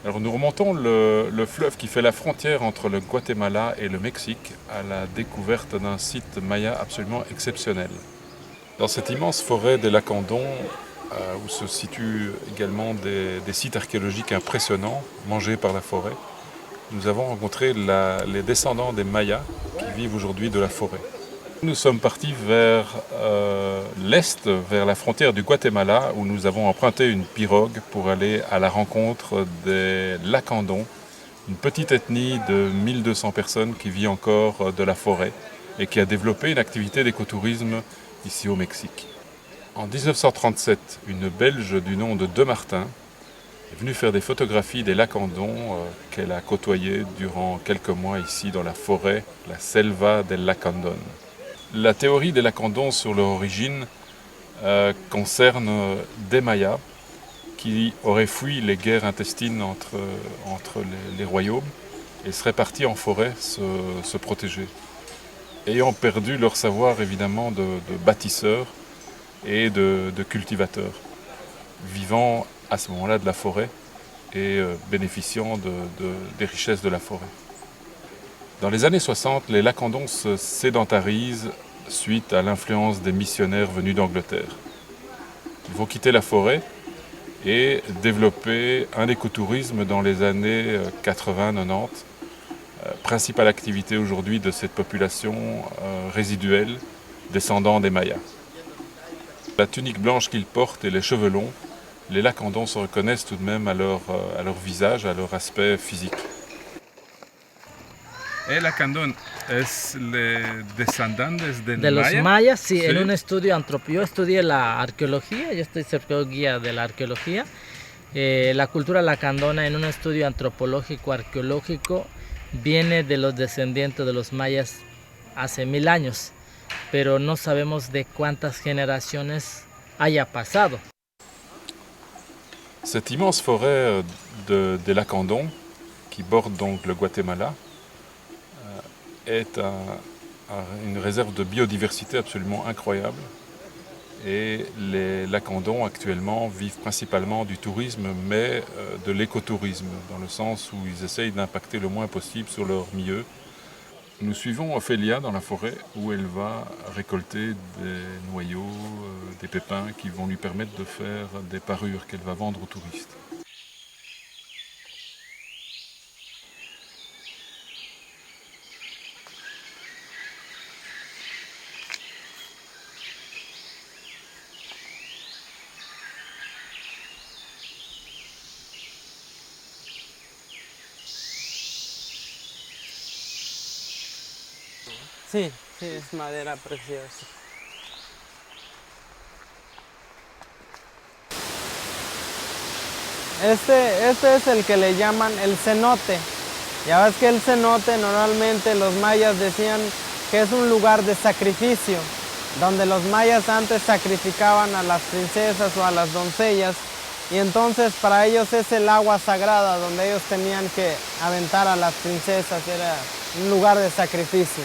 Alors nous remontons le fleuve qui fait la frontière entre le Guatemala et le Mexique à la découverte d'un site maya absolument exceptionnel. Dans cette immense forêt des Lacandons, où se situent également des sites archéologiques impressionnants mangés par la forêt, nous avons rencontré les descendants des Mayas qui vivent aujourd'hui de la forêt. Nous sommes partis vers l'est, vers la frontière du Guatemala, où nous avons emprunté une pirogue pour aller à la rencontre des Lacandons, une petite ethnie de 1200 personnes qui vit encore de la forêt et qui a développé une activité d'écotourisme ici au Mexique. En 1937, une Belge du nom de De Martin est venue faire des photographies des Lacandons qu'elle a côtoyés durant quelques mois ici dans la forêt, la Selva del Lacandon. La théorie des Lacandons sur leur origine concerne des Mayas qui auraient fui les guerres intestines entre les royaumes et seraient partis en forêt se protéger. Ayant perdu leur savoir évidemment de bâtisseurs et de cultivateurs, vivant à ce moment-là de la forêt et bénéficiant des richesses de la forêt. Dans les années 60, les Lacandons se sédentarisent suite à l'influence des missionnaires venus d'Angleterre. Ils vont quitter la forêt et développer un écotourisme dans les années 80-90, principale activité aujourd'hui de cette population résiduelle descendant des Mayas. La tunique blanche qu'ils portent et les cheveux longs, les Lacandons se reconnaissent tout de même à leur visage, à leur aspect physique. El Lacandón es descendientes del De los Maya. mayas, sí, Sí. en un estudio antropológico. Yo estudié la arqueología, yo estoy certificado guía de la arqueología. La cultura lacandona en un estudio antropológico arqueológico viene de los descendientes de los mayas hace 1000 años, pero no sabemos de cuántas generaciones haya pasado. Cette immense forêt des Lacandons, qui borde donc le Guatemala, est une réserve de biodiversité absolument incroyable. Et les Lacandons actuellement vivent principalement du tourisme, mais de l'écotourisme, dans le sens où ils essayent d'impacter le moins possible sur leur milieu. Nous suivons Ophélia dans la forêt où elle va récolter des noyaux, des pépins qui vont lui permettre de faire des parures qu'elle va vendre aux touristes. Sí, sí, es madera preciosa. Este es el que le llaman el cenote. Ya ves que el cenote normalmente los mayas decían que es un lugar de sacrificio, donde los mayas antes sacrificaban a las princesas o a las doncellas, y entonces para ellos es el agua sagrada donde ellos tenían que aventar a las princesas, era un lugar de sacrificio.